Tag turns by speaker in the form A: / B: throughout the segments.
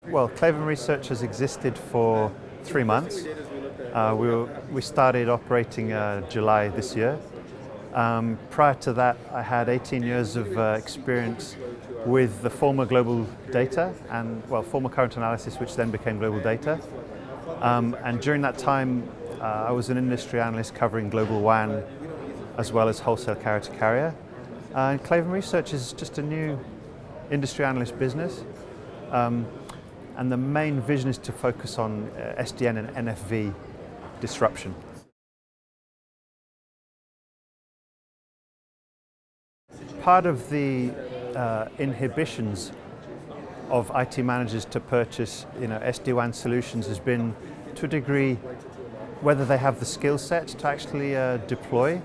A: Well, Clavem Research has existed for 3 months. We started operating July this year. Prior to that, I had 18 years of experience with the former Global Data and, former Current Analysis, which then became Global Data. And during that time, I was an industry analyst covering Global WAN as well as wholesale carrier to carrier. And Clavem Research is just a new industry analyst business. And the main vision is to focus on SDN and NFV disruption. Part of the inhibitions of IT managers to purchase SD-WAN solutions has been, to a degree, whether they have the skill set to actually deploy,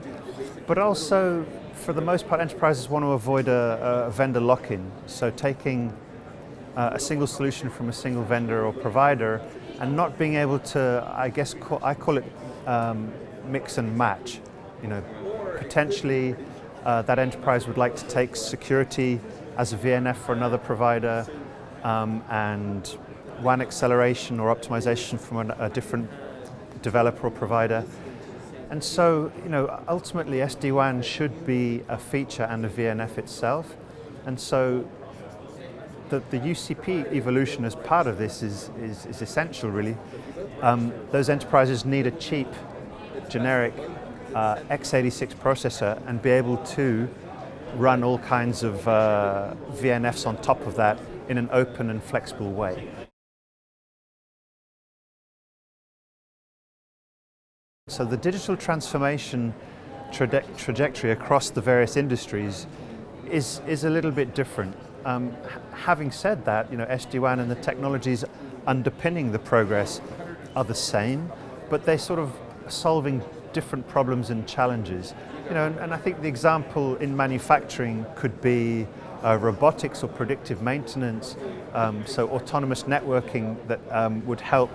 A: but also, for the most part, enterprises want to avoid a vendor lock-in. So taking a single solution from a single vendor or provider and not being able to, I call it mix and match. Potentially that enterprise would like to take security as a VNF for another provider and WAN acceleration or optimization from a different developer or provider. And so, ultimately SD-WAN should be a feature and a VNF itself. And so the uCPE evolution as part of this is essential, really. Those enterprises need a cheap, generic x86 processor and be able to run all kinds of VNFs on top of that in an open and flexible way. So the digital transformation trajectory across the various industries is a little bit different. Having said that, SD-WAN and the technologies underpinning the progress are the same, but they're sort of solving different problems and challenges. And I think the example in manufacturing could be robotics or predictive maintenance, so autonomous networking that would help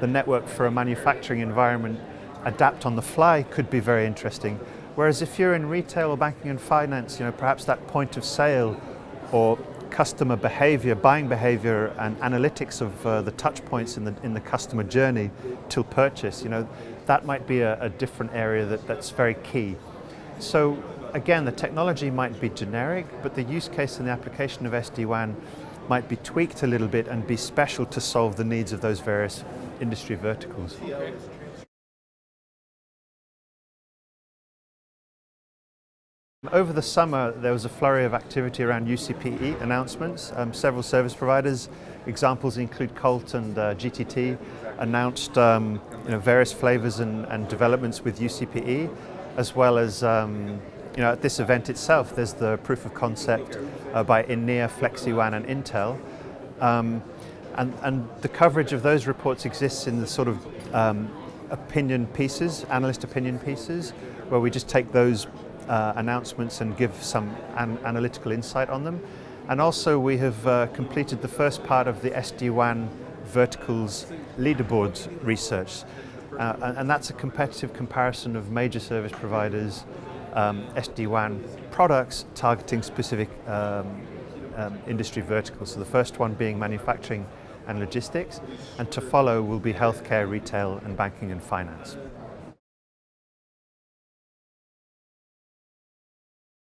A: the network for a manufacturing environment adapt on the fly could be very interesting. Whereas if you're in retail or banking and finance, perhaps that point of sale or customer behavior, buying behavior and analytics of the touch points in the customer journey till purchase, that might be a different area that's very key. So again, the technology might be generic, but the use case and the application of SD-WAN might be tweaked a little bit and be special to solve the needs of those various industry verticals. Over the summer, there was a flurry of activity around uCPE announcements. Several service providers, examples include Colt and GTT, announced various flavors and developments with uCPE, as well as at this event itself, there's the proof of concept by Enea, FlexiWAN and Intel. And the coverage of those reports exists in the sort of opinion pieces, analyst opinion pieces, where we just take those announcements and give some analytical insight on them. And also we have completed the first part of the SD-WAN verticals leaderboards research. And that's a competitive comparison of major service providers' SD-WAN products targeting specific industry verticals. So the first one being manufacturing and logistics, and to follow will be healthcare, retail and banking and finance.